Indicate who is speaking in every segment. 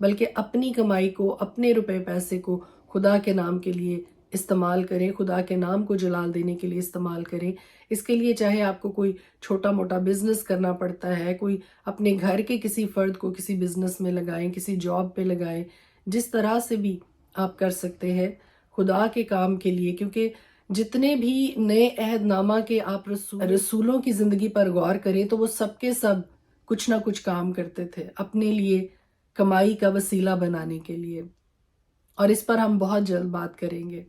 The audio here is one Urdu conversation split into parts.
Speaker 1: بلکہ اپنی کمائی کو، اپنے روپے پیسے کو خدا کے نام کے لیے استعمال کریں، خدا کے نام کو جلال دینے کے لیے استعمال کریں۔ اس کے لیے چاہے آپ کو کوئی چھوٹا موٹا بزنس کرنا پڑتا ہے، کوئی اپنے گھر کے کسی فرد کو کسی بزنس میں لگائیں، کسی جاب پہ لگائیں، جس طرح سے بھی آپ کر سکتے ہیں خدا کے کام کے لیے، کیونکہ جتنے بھی نئے عہد نامہ کے آپ رسولوں کی زندگی پر غور کریں تو وہ سب کے سب کچھ نہ کچھ کام کرتے تھے اپنے لیے کمائی کا وسیلہ بنانے کے لیے، اور اس پر ہم بہت جلد بات کریں گے۔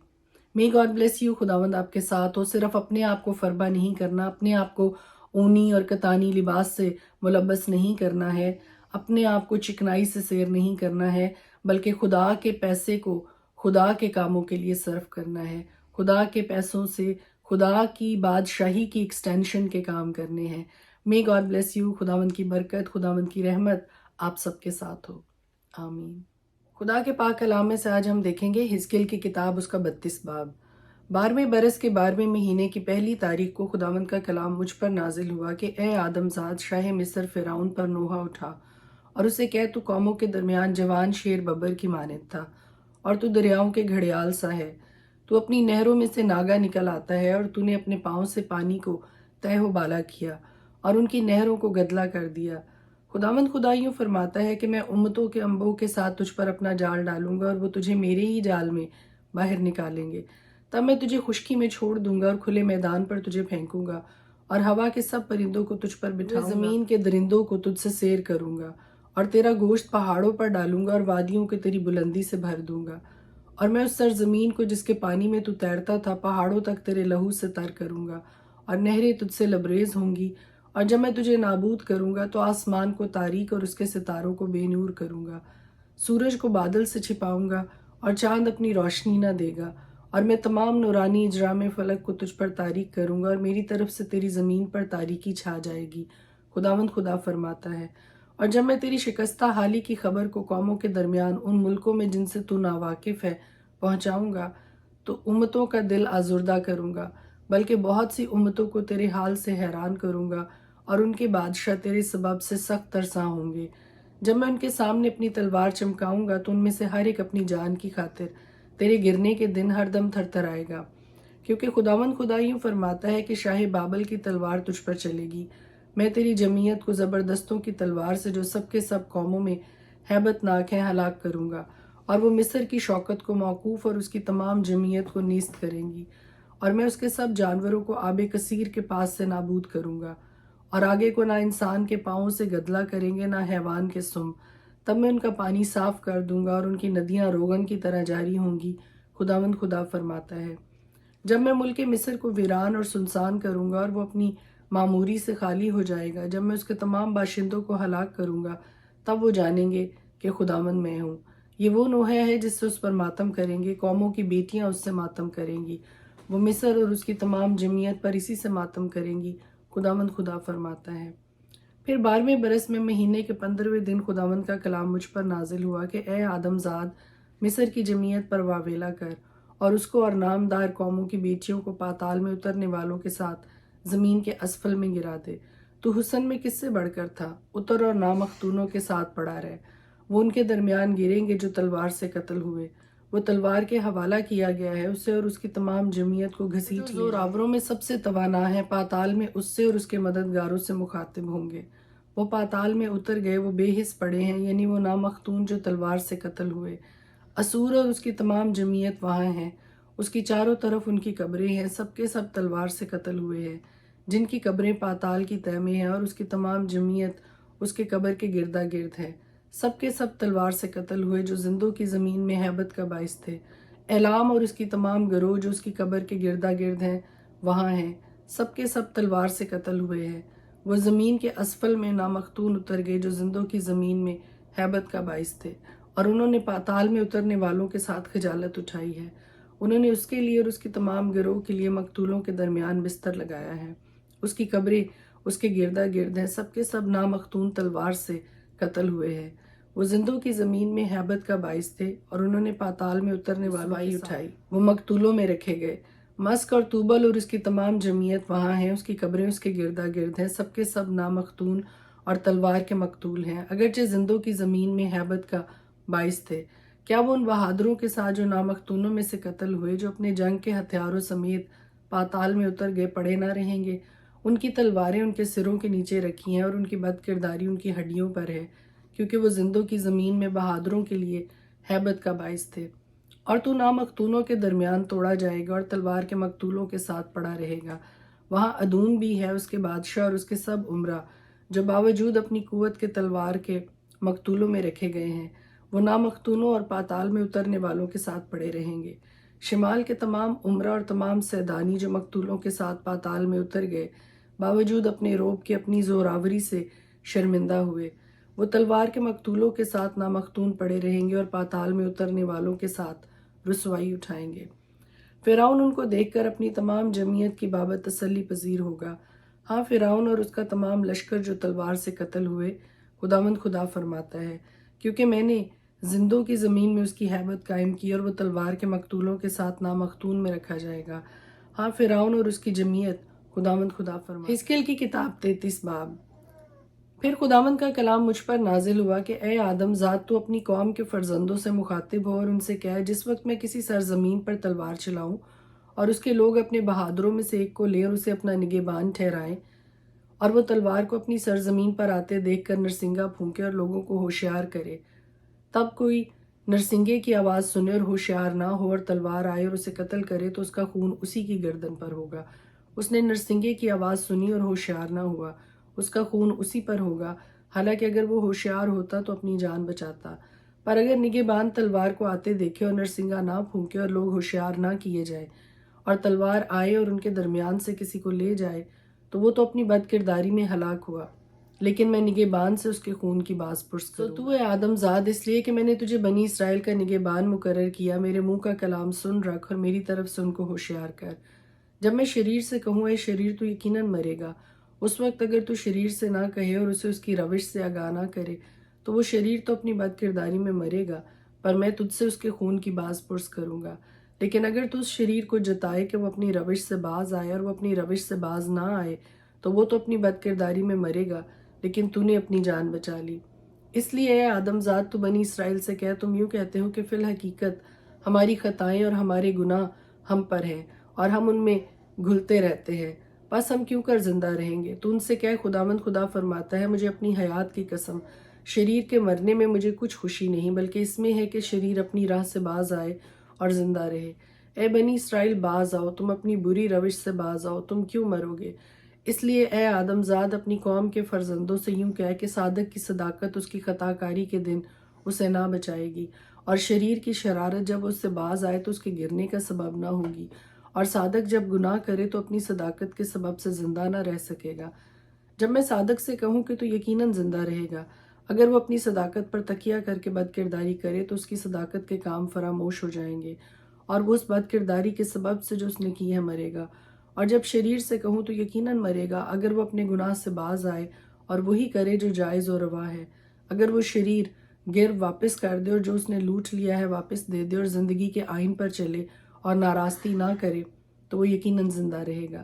Speaker 1: may God bless you، خداوند آپ کے ساتھ ہو۔ صرف اپنے آپ کو فربہ نہیں کرنا، اپنے آپ کو اونی اور کتانی لباس سے ملبس نہیں کرنا ہے، اپنے آپ کو چکنائی سے سیر نہیں کرنا ہے، بلکہ خدا کے پیسے کو خدا کے کاموں کے لیے صرف کرنا ہے۔ خدا کے پیسوں سے خدا کی بادشاہی کی ایکسٹینشن کے کام کرنے ہیں۔ may God bless you، خداوند کی برکت، خداوند کی رحمت آپ سب کے ساتھ ہو، آمین۔ خدا کے پاک کلام میں سے آج ہم دیکھیں گے حزقیل کی کتاب، اس کا 32 باب۔ 12ویں برس کے 12ویں مہینے کی پہلی تاریخ کو خداوند کا کلام مجھ پر نازل ہوا کہ اے آدم زاد، شاہ مصر فرعون پر نوحہ اٹھا اور اسے کہہ تو قوموں کے درمیان جوان شیر ببر کی مانند تھا، اور تو دریاؤں کے گھڑیال سا ہے، تو اپنی نہروں میں سے ناگا نکل آتا ہے، اور تو نے اپنے پاؤں سے پانی کو تہ و بالا کیا اور ان کی نہروں کو گدلا کر دیا۔ خداوند خدا یوں فرماتا ہے کہ میں امتوں کے انبوہ کے ساتھ تجھ پر اپنا جال ڈالوں گا، اور وہ تجھے میرے ہی جال میں باہر نکالیں گے۔ تب میں تجھے خشکی میں چھوڑ دوں گا اور کھلے میدان پر تجھے پھینکوں گا، اور ہوا کے سب پرندوں کو تجھ پر بٹھاؤں گا، زمین کے درندوں کو تجھ سے سیر کروں گا، اور تیرا گوشت پہاڑوں پر ڈالوں گا اور وادیوں کے تیری بلندی سے بھر دوں گا، اور میں اس سرزمین کو جس کے پانی میں تو تیرتا تھا پہاڑوں تک تیرے لہو سے تر کروں گا، اور نہریں تجھ سے لبریز ہوں گی۔ اور جب میں تجھے نابود کروں گا تو آسمان کو تاریک اور اس کے ستاروں کو بے نور کروں گا، سورج کو بادل سے چھپاؤں گا اور چاند اپنی روشنی نہ دے گا، اور میں تمام نورانی اجرام فلک کو تجھ پر تاریک کروں گا، اور میری طرف سے تیری زمین پر تاریکی چھا جائے گی، خداوند خدا فرماتا ہے۔ اور جب میں تیری شکستہ حالی کی خبر کو قوموں کے درمیان ان ملکوں میں جن سے تو ناواقف ہے پہنچاؤں گا تو امتوں کا دل آزردہ کروں گا، بلکہ بہت سی امتوں کو تیرے حال سے حیران کروں گا، اور ان کے بادشاہ تیرے سبب سے سخت ترساں ہوں گے۔ جب میں ان کے سامنے اپنی تلوار چمکاؤں گا تو ان میں سے ہر ایک اپنی جان کی خاطر تیرے گرنے کے دن ہر دم تھر تھر آئے گا، کیونکہ خداوند خدا یوں فرماتا ہے کہ شاہ بابل کی تلوار تجھ پر چلے گی۔ میں تیری جمعیت کو زبردستوں کی تلوار سے جو سب کے سب قوموں میں ہیبت ناک ہیں ہلاک کروں گا، اور وہ مصر کی شوکت کو موقوف اور اس کی تمام جمعیت کو نیست کریں گی، اور میں اس کے سب جانوروں کو آب کثیر کے پاس سے نابود کروں گا، اور آگے کو نہ انسان کے پاؤں سے گدلا کریں گے نہ حیوان کے سم۔ تب میں ان کا پانی صاف کر دوں گا اور ان کی ندیاں روغن کی طرح جاری ہوں گی، خداوند خدا فرماتا ہے۔ جب میں ملک مصر کو ویران اور سنسان کروں گا اور وہ اپنی معموری سے خالی ہو جائے گا، جب میں اس کے تمام باشندوں کو ہلاک کروں گا، تب وہ جانیں گے کہ خداوند میں ہوں۔ یہ وہ نوحہ ہے جس سے اس پر ماتم کریں گے، قوموں کی بیٹیاں اس سے ماتم کریں گی، وہ مصر اور اس کی تمام جمعیت پر اسی سے ماتم کریں گی، خداوند خدا فرماتا ہے۔ پھر 12ویں برس میں مہینے کے 15ویں دن خداوند کا کلام مجھ پر نازل ہوا کہ اے آدم زاد، مصر کی جمعیت پر واویلا کر، اور اس کو اور نامدار قوموں کی بیٹیوں کو پاتال میں اترنے والوں کے ساتھ زمین کے اسفل میں گرا دے۔ تو حسن میں کس سے بڑھ کر تھا؟ اتر اور نامختونوں کے ساتھ پڑا رہ، وہ ان کے درمیان گریں گے جو تلوار سے قتل ہوئے، وہ تلوار کے حوالہ کیا گیا ہے، اسے اور اس کی تمام جمعیت کو گھسیٹ لے۔ زوراوروں میں سب سے توانا ہے، پاتال میں اس سے اور اس کے مددگاروں سے مخاطب ہوں گے۔ وہ پاتال میں اتر گئے، وہ بے حس پڑے ہیں، یعنی وہ نامختون جو تلوار سے قتل ہوئے۔ اسور اور اس کی تمام جمعیت وہاں ہیں، اس کی چاروں طرف ان کی قبریں ہیں، سب کے سب تلوار سے قتل ہوئے ہیں، جن کی قبریں پاتال کی تہ میں ہیں، اور اس کی تمام جمعیت اس کے قبر کے گردا گرد ہے، سب کے سب تلوار سے قتل ہوئے جو زندوں کی زمین میں ہیبت کا باعث تھے۔ اعلام اور اس کی تمام گروہ جو اس کی قبر کے گردا گرد ہیں وہاں ہیں، سب کے سب تلوار سے قتل ہوئے ہیں، وہ زمین کے اسفل میں نامختون اتر گئے جو زندوں کی زمین میں ہیبت کا باعث تھے، اور انہوں نے پاتال میں اترنے والوں کے ساتھ خجالت اٹھائی ہے۔ انہوں نے اس کے لیے اور اس کی تمام گروہ کے لیے مقتولوں کے درمیان بستر لگایا ہے، اس کی قبریں اس کے گردا گرد ہیں، سب کے سب نامختون تلوار سے قتل ہوئے ہیں، وہ زندوں کی زمین میں ہیبت کا باعث تھے، اور انہوں نے پاتال میں اترنے والوں کی اٹھائی، وہ مقتولوں میں رکھے گئے۔ مسک اور توبل اور اس کی تمام جمعیت وہاں ہیں، اس کی قبریں اس کے گردا گرد ہیں، سب کے سب نامختون اور تلوار کے مقتول ہیں، اگرچہ زندوں کی زمین میں ہیبت کا باعث تھے؟ کیا وہ ان بہادروں کے ساتھ جو نامختونوں میں سے قتل ہوئے، جو اپنے جنگ کے ہتھیاروں سمیت پاتال میں اتر گئے، پڑے نہ رہیں گے؟ ان کی تلواریں ان کے سروں کے نیچے رکھی ہیں اور ان کی بد کرداری ان کی ہڈیوں پر ہے، کیونکہ وہ زندوں کی زمین میں بہادروں کے لیے ہیبت کا باعث تھے۔ اور تو نامختونوں کے درمیان توڑا جائے گا اور تلوار کے مقتولوں کے ساتھ پڑا رہے گا۔ وہاں ادوم بھی ہے، اس کے بادشاہ اور اس کے سب امرا، جو باوجود اپنی قوت کے تلوار کے مقتولوں میں رکھے گئے ہیں۔ وہ نامختونوں اور پاتال میں اترنے والوں کے ساتھ پڑے رہیں گے۔ شمال کے تمام امرا اور تمام سیدانی جو مقتولوں کے ساتھ پاتال میں اتر گئے، باوجود اپنے روب کے اپنی زوراوری سے شرمندہ ہوئے، وہ تلوار کے مقتولوں کے ساتھ نامختون پڑے رہیں گے اور پاتال میں اترنے والوں کے ساتھ رسوائی اٹھائیں گے۔ فرعون ان کو دیکھ کر اپنی تمام جمعیت کی بابت تسلی پذیر ہوگا۔ ہاں، فرعون اور اس کا تمام لشکر جو تلوار سے قتل ہوئے، خداوند خدا فرماتا ہے، کیونکہ میں نے زندوں کی زمین میں اس کی ہیبت قائم کی اور وہ تلوار کے مقتولوں کے ساتھ نامختون میں رکھا جائے گا۔ ہاں، فرعون اور اس کی جمعیت، خداوند خدا فرماتا ہے۔ حزقیل کی کتاب 33 باب۔ پھر خداوند کا کلام مجھ پر نازل ہوا کہ اے آدم زاد، تو اپنی قوم کے فرزندوں سے مخاطب ہو اور ان سے کہے، جس وقت میں کسی سرزمین پر تلوار چلاؤں اور اس کے لوگ اپنے بہادروں میں سے ایک کو لیں اور اسے اپنا نگہبان ٹھہرائیں، اور وہ تلوار کو اپنی سرزمین پر آتے دیکھ کر نرسنگا پھونکے اور لوگوں کو ہوشیار کرے، تب کوئی نرسنگے کی آواز سنے اور ہوشیار نہ ہو اور تلوار آئے اور اسے قتل کرے، تو اس کا خون اسی کی گردن پر ہوگا۔ اس نے نرسنگے کی آواز سنی اور ہوشیار نہ ہوا، اس کا خون اسی پر ہوگا، حالانکہ اگر وہ ہوشیار ہوتا تو اپنی جان بچاتا۔ پر اگر نگہبان تلوار کو آتے دیکھے اور نرسنگا نہ پھونکے اور لوگ ہوشیار نہ کیے جائے، اور تلوار آئے اور ان کے درمیان سے کسی کو لے جائے، تو وہ تو اپنی بد کرداری میں ہلاک ہوا، لیکن میں نگہبان سے اس کے خون کی باز پرس کروں۔ تو اے آدم زاد، اس لیے کہ میں نے تجھے بنی اسرائیل کا نگہبان مقرر کیا، میرے منہ کا کلام سن رکھ اور میری طرف سے ان کو ہوشیار کر۔ جب میں شریر سے کہوں اے شریر تو یقیناً مرے گا، اس وقت اگر تو شریر سے نہ کہے اور اسے اس کی روش سے آگاہ نہ کرے، تو وہ شریر تو اپنی بد کرداری میں مرے گا، پر میں تجھ سے اس کے خون کی باز پرس کروں گا۔ لیکن اگر تو اس شریر کو جتائے کہ وہ اپنی روش سے باز آئے اور وہ اپنی روش سے باز نہ آئے، تو وہ تو اپنی بد کرداری میں مرے گا، لیکن تو نے اپنی جان بچا لی۔ اس لیے اے آدم زاد، تو بنی اسرائیل سے کہہ، تم یوں کہتے ہو کہ فی الحقیقت ہماری خطائیں اور ہمارے گناہ ہم پر ہیں اور ہم ان میں گھلتے رہتے ہیں، بس ہم کیوں کر زندہ رہیں گے؟ تو ان سے کہہ، خداوند خدا فرماتا ہے، مجھے اپنی حیات کی قسم، شریر کے مرنے میں مجھے کچھ خوشی نہیں، بلکہ اس میں ہے کہ شریر اپنی راہ سے باز آئے اور زندہ رہے۔ اے بنی اسرائیل، باز آؤ، تم اپنی بری روش سے باز آؤ، تم کیوں مرو گے؟ اس لیے اے آدم زاد، اپنی قوم کے فرزندوں سے یوں کہہ کہ صادق کی صداقت اس کی خطا کاری کے دن اسے نہ بچائے گی، اور شریر کی شرارت جب اس سے باز آئے تو اس کے گرنے کا سبب نہ ہوگی، اور صادق جب گناہ کرے تو اپنی صداقت کے سبب سے زندہ نہ رہ سکے گا۔ جب میں صادق سے کہوں کہ تو یقیناً زندہ رہے گا، اگر وہ اپنی صداقت پر تکیہ کر کے بد کرداری کرے تو اس کی صداقت کے کام فراموش ہو جائیں گے، اور وہ اس بد کرداری کے سبب سے جو اس نے کی ہے مرے گا۔ اور جب شریر سے کہوں تو یقیناً مرے گا، اگر وہ اپنے گناہ سے باز آئے اور وہی کرے جو جائز و روا ہے۔ اگر وہ شریر گر واپس کر دے اور جو اس نے لوٹ لیا ہے واپس دے دے اور زندگی کے آئین پر چلے اور ناراستی نہ کرے، تو وہ یقیناً زندہ رہے گا،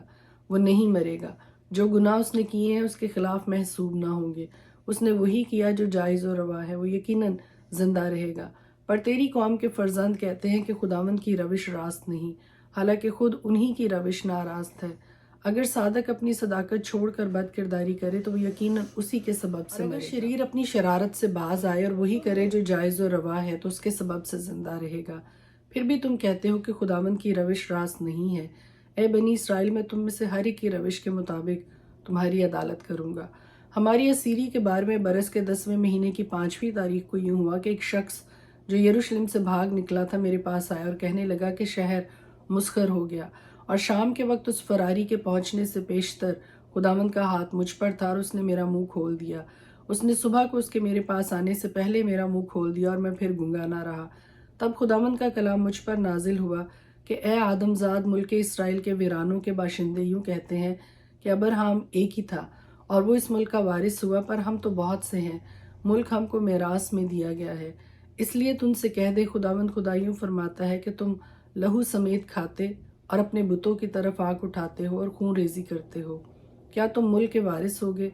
Speaker 1: وہ نہیں مرے گا۔ جو گناہ اس نے کیے ہیں اس کے خلاف محسوب نہ ہوں گے۔ اس نے وہی کیا جو جائز و روا ہے، وہ یقیناً زندہ رہے گا۔ پر تیری قوم کے فرزند کہتے ہیں کہ خداوند کی روش راست نہیں، حالانکہ خود انہی کی روش ناراست ہے۔ اگر صادق اپنی صداقت چھوڑ کر بد کرداری کرے تو وہ یقیناً اسی کے سبب سے مرے گا۔ اگر شریر اپنی شرارت سے باز آئے اور وہی کرے جو جائز و روا ہے تو اس کے سبب سے زندہ رہے گا۔ پھر بھی تم کہتے ہو کہ خداوند کی روش راست نہیں ہے۔ اے بنی اسرائیل، میں تم میں سے ہر ایک کی روش کے مطابق تمہاری عدالت کروں گا۔ ہماری اسیری کے 12ویں برس کے 10ویں مہینے کی 5ویں تاریخ کو یوں ہوا کہ ایک شخص جو یروشلم سے بھاگ نکلا تھا میرے پاس آیا اور کہنے لگا کہ شہر مسخر ہو گیا، اور شام کے وقت اس فراری کے پہنچنے سے پیشتر خداوند کا ہاتھ مجھ پر تھا اور اس نے میرا منہ کھول دیا۔ اس نے صبح کو اس کے میرے پاس آنے سے پہلے میرا منہ کھول دیا اور میں پھر گنگا نہ رہا۔ تب خداوند کا کلام مجھ پر نازل ہوا کہ اے آدم زاد، ملک اسرائیل کے ویرانوں کے باشندے یوں کہتے ہیں کہ ابراہیم ایک ہی تھا اور وہ اس ملک کا وارث ہوا، پر ہم تو بہت سے ہیں، ملک ہم کو میراث میں دیا گیا ہے۔ اس لیے تم سے کہہ دے، خداوند خدا یوں فرماتا ہے کہ تم لہو سمیت کھاتے اور اپنے بتوں کی طرف آنکھ اٹھاتے ہو اور خون ریزی کرتے ہو۔ کیا تم ملک کے وارث ہوگے؟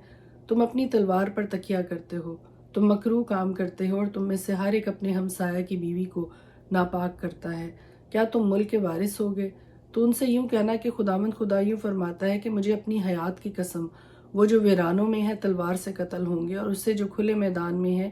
Speaker 1: تم اپنی تلوار پر تکیہ کرتے ہو، تم مکروہ کام کرتے ہو اور تم میں سے ہر ایک اپنے ہمسایہ کی بیوی کو ناپاک کرتا ہے۔ کیا تم ملک کے وارث ہوگے؟ تو ان سے یوں کہنا کہ خداوند خدا یوں فرماتا ہے کہ مجھے اپنی حیات کی قسم، وہ جو ویرانوں میں ہے تلوار سے قتل ہوں گے، اور اس سے جو کھلے میدان میں ہے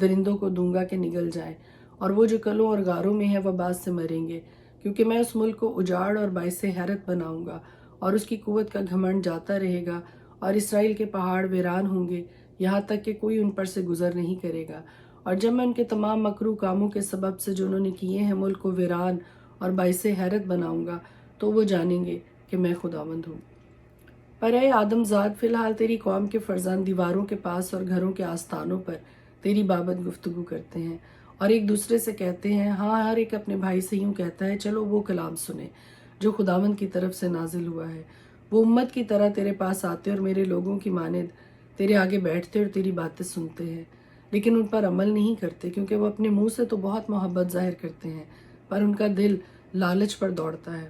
Speaker 1: درندوں کو دوں گا کہ نگل جائیں، اور وہ جو کلوں اور غاروں میں ہے وبا سے مریں گے، کیونکہ میں اس ملک کو اجاڑ اور باعث حیرت بناؤں گا، اور اس کی قوت کا گھمنڈ جاتا رہے گا، اور اسرائیل کے پہاڑ ویران ہوں گے یہاں تک کہ کوئی ان پر سے گزر نہیں کرے گا۔ اور جب میں ان کے تمام مکروہ کاموں کے سبب سے جو انہوں نے کیے ہیں ملک کو ویران اور باعث حیرت بناؤں گا، تو وہ جانیں گے کہ میں خداوند ہوں۔ پر اے آدم زاد، فی الحال تیری قوم کے فرزند دیواروں کے پاس اور گھروں کے آستانوں پر تیری بابت گفتگو کرتے ہیں اور ایک دوسرے سے کہتے ہیں، ہاں، ہر ایک اپنے بھائی سے یوں کہتا ہے، چلو وہ کلام سنیں جو خداوند کی طرف سے نازل ہوا ہے۔ وہ امت کی طرح تیرے پاس آتے اور میرے لوگوں کی مانند تیرے آگے بیٹھتے اور تیری باتیں سنتے ہیں، لیکن ان پر عمل نہیں کرتے، کیونکہ وہ اپنے منہ سے تو بہت محبت ظاہر کرتے ہیں، پر ان کا دل لالچ پر دوڑتا ہے۔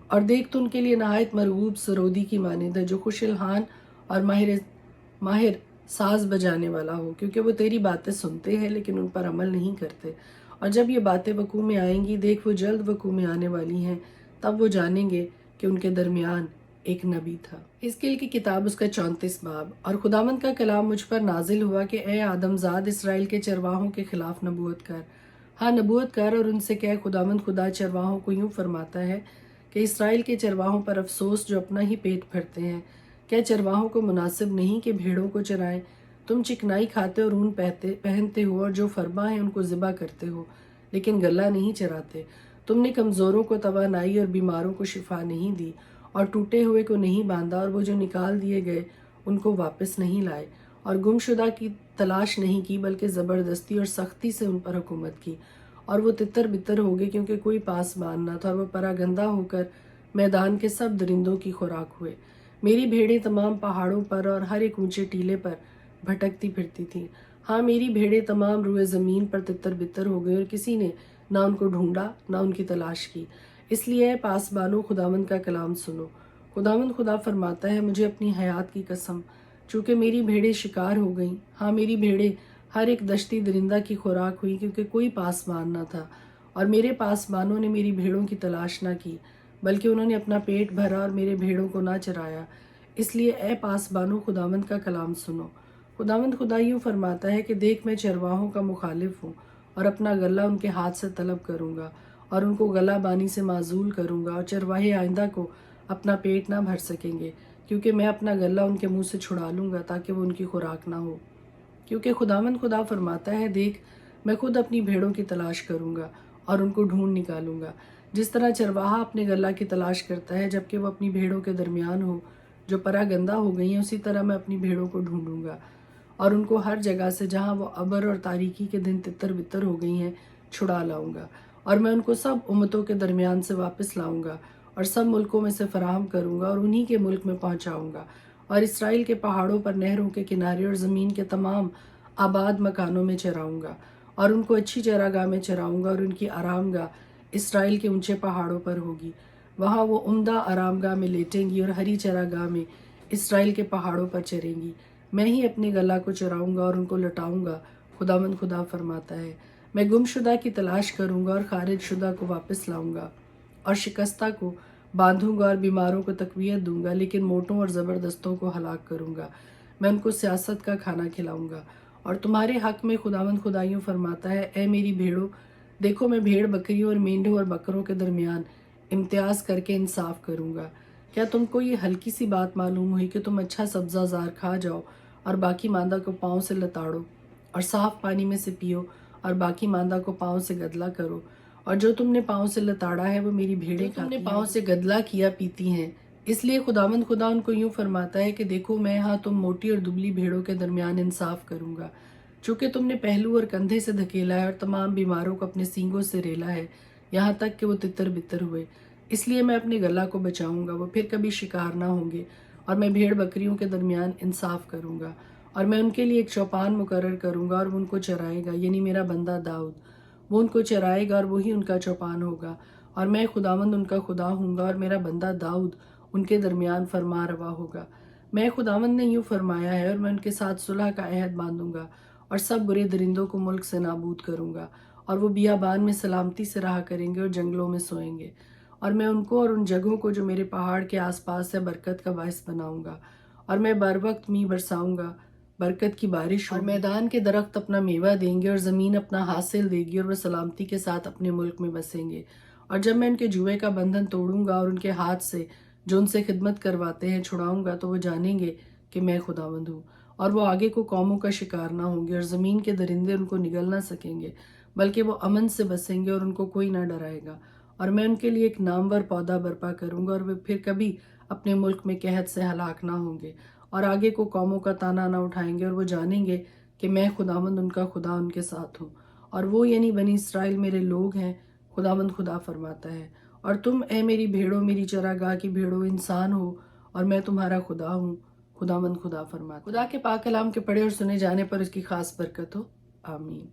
Speaker 1: اور دیکھ، تو ان کے لیے نہایت مرغوب سرودی کی مانند ہے جو خوش الحان اور ماہر ساز بجانے والا ہو، کیونکہ وہ تیری باتیں سنتے ہیں لیکن ان پر عمل نہیں کرتے۔ اور جب یہ باتیں وقوع میں آئیں گی، دیکھ وہ جلد وقوع میں آنے والی ہیں، تب وہ جانیں گے کہ ان کے درمیان ایک نبی تھا۔ حزقیل کی کتاب، اس کا 34 باب۔ اور خداوند کا کلام مجھ پر نازل ہوا کہ اے آدم زاد، اسرائیل کے چرواہوں کے خلاف نبوت کر۔ ہاں، نبوت کر اور ان سے کہہ، خداوند خدا چرواہوں کو یوں فرماتا ہے کہ اسرائیل کے چرواہوں پر افسوس جو اپنا ہی پیٹ بھرتے ہیں۔ کیا چرواہوں کو مناسب نہیں کہ بھیڑوں کو چرائیں؟ تم چکنائی کھاتے اور اون پہنتے ہو اور جو فربا ہیں ان کو ذبح کرتے ہو، لیکن گلہ نہیں چراتے۔ تم نے کمزوروں کو توانائی اور بیماروں کو شفا نہیں دی، اور ٹوٹے ہوئے کو نہیں باندھا، اور وہ جو نکال دیے گئے ان کو واپس نہیں لائے، اور گم شدہ کی تلاش نہیں کی بلکہ زبردستی اور سختی سے ان پر حکومت کی، اور وہ تتر بتر ہو گئے کیونکہ کوئی پاسبان نہ تھا، اور وہ پراگندہ ہو کر میدان کے سب درندوں کی خوراک ہوئے۔ میری بھیڑیں تمام پہاڑوں پر اور ہر ایک اونچے ٹیلے پر بھٹکتی پھرتی تھیں۔ ہاں، میری بھیڑیں تمام روئے زمین پر تتر بتر ہو گئی، اور کسی نے نہ ان کو ڈھونڈا نہ ان کی تلاش کی۔ اس لیے اے پاسبانوں، خداوند کا کلام سنو۔ خداوند خدا فرماتا ہے، مجھے اپنی حیات کی قسم، چونکہ میری بھیڑیں شکار ہو گئیں، ہاں، میری بھیڑیں ہر ایک دشتی درندہ کی خوراک ہوئی، کیونکہ کوئی پاسبان نہ تھا، اور میرے پاسبانوں نے میری بھیڑوں کی تلاش نہ کی، بلکہ انہوں نے اپنا پیٹ بھرا اور میرے بھیڑوں کو نہ چرایا۔ اس لیے اے پاسبانوں، خداوند کا کلام سنو۔ خداوند خدا یوں فرماتا ہے کہ دیکھ، میں چرواہوں کا مخالف ہوں اور اپنا غلہ ان کے ہاتھ سے طلب کروں گا، اور ان کو غلہ بانی سے معزول کروں گا، اور چرواہے آئندہ کو اپنا پیٹ نہ بھر سکیں گے، کیونکہ میں اپنا غلہ ان کے منہ سے چھڑا لوں گا تاکہ وہ ان کی خوراک نہ ہو۔ کیونکہ خداوند خدا فرماتا ہے، دیکھ، میں خود اپنی بھیڑوں کی تلاش کروں گا اور ان کو ڈھونڈ نکالوں گا، جس طرح چرواہا اپنے غلہ کی تلاش کرتا ہے جبکہ وہ اپنی بھیڑوں کے درمیان ہو جو پراگندہ ہو گئی ہیں، اسی طرح میں اپنی بھیڑوں کو ڈھونڈوں گا اور ان کو ہر جگہ سے جہاں وہ ابر اور تاریکی کے دن تتر بتر ہو گئی ہیں چھڑا لاؤں گا، اور میں ان کو سب امتوں کے درمیان سے واپس لاؤں گا اور سب ملکوں میں سے فراہم کروں گا اور انہی کے ملک میں پہنچاؤں گا، اور اسرائیل کے پہاڑوں پر، نہروں کے کنارے اور زمین کے تمام آباد مکانوں میں چراؤں گا، اور ان کو اچھی چراگاہ میں چراؤں گا، اور ان کی آرام گاہ اسرائیل کے اونچے پہاڑوں پر ہوگی۔ وہاں وہ عمدہ آرام گاہ میں لیٹیں گی اور ہری چراگاہ میں اسرائیل کے پہاڑوں پر چریں گی۔ میں ہی اپنے غلہ کو چراؤں گا اور ان کو لٹاؤں گا، خداوند خدا فرماتا ہے۔ میں گم شدہ کی تلاش کروں گا اور خارج شدہ کو واپس لاؤں گا، اور شکستہ کو باندھوں گا اور بیماروں کو تقویت دوں گا، لیکن موٹوں اور زبردستوں کو ہلاک کروں گا۔ میں ان کو سیاست کا کھانا کھلاؤں گا۔ اور تمہارے حق میں خداوند خدا یوں فرماتا ہے، اے میری بھیڑوں، دیکھو، میں بھیڑ بکریوں اور مینڈھوں اور بکروں کے درمیان امتیاز کر کے انصاف کروں گا۔ کیا تم کو یہ ہلکی سی بات معلوم ہوئی کہ تم اچھا سبزہ زار کھا جاؤ اور باقی ماندہ کو پاؤں سے لتاڑو، اور صاف پانی میں سے پیو اور باقی ماندہ کو پاؤں سے گدلا کرو، اور جو تم نے پاؤں سے لتاڑا ہے وہ میری بھیڑیں کھاتی ہیں، تم نے پاؤں سے گدلا کیا پیتی ہیں۔ اس لیے خداوند خدا ان کو یوں فرماتا ہے کہ دیکھو، میں ہاں تم موٹی اور دبلی بھیڑوں کے درمیان انصاف کروں گا، چونکہ تم نے پہلو اور کندھے سے دھکیلا ہے اور تمام بیماروں کو اپنے سینگوں سے ریلا ہے، یہاں تک کہ وہ تتر بتر ہوئے۔ اس لیے میں اپنے غلہ کو بچاؤں گا، وہ پھر کبھی شکار نہ ہوں گے، اور میں بھیڑ بکریوں کے درمیان انصاف کروں گا، اور میں ان کے لیے ایک چوپان مقرر کروں گا اور وہ ان کو چرائے گا، یعنی میرا بندہ داؤد۔ وہ ان کو چرائے گا اور وہی ان کا چوپان ہوگا، اور میں خداوند ان کا خدا ہوں گا، اور میرا بندہ داؤد ان کے درمیان فرما روا ہوگا۔ میں خداوند نے یوں فرمایا ہے، اور میں ان کے ساتھ صلح کا عہد باندھوں گا اور سب برے درندوں کو ملک سے نابود کروں گا، اور وہ بیابان میں سلامتی سے رہا کریں گے اور جنگلوں میں سوئیں گے، اور میں ان کو اور ان جگہوں کو جو میرے پہاڑ کے آس پاس ہے برکت کا باعث بناؤں گا، اور میں بر وقت می برساؤں گا، برکت کی بارش ہوگی، اور میدان کے درخت اپنا میوہ دیں گے اور زمین اپنا حاصل دے گی، اور وہ سلامتی کے ساتھ اپنے ملک میں بسیں گے۔ اور جب میں ان کے جوئے کا بندھن توڑوں گا اور ان کے ہاتھ سے جو ان سے خدمت کرواتے ہیں چھڑاؤں گا، تو وہ جانیں گے کہ میں خداوند ہوں، اور وہ آگے کو قوموں کا شکار نہ ہوں گے، اور زمین کے درندے ان کو نگل نہ سکیں گے، بلکہ وہ امن سے بسیں گے اور ان کو کوئی نہ ڈرائے گا۔ اور میں ان کے لیے ایک نامور پودا برپا کروں گا، اور وہ پھر کبھی اپنے ملک میں قحط سے ہلاک نہ ہوں گے، اور آگے کو قوموں کا تانا نہ اٹھائیں گے، اور وہ جانیں گے کہ میں خداوند ان کا خدا ان کے ساتھ ہوں، اور وہ یعنی بنی اسرائیل میرے لوگ ہیں، خداوند خدا فرماتا ہے۔ اور تم اے میری بھیڑوں، میری چراگاہ کی بھیڑوں، انسان ہو اور میں تمہارا خدا ہوں، خداوند خدا فرماتا ہے۔ خدا کے پاک کلام کے پڑھے اور سنے جانے پر اس کی خاص برکت ہو، آمین۔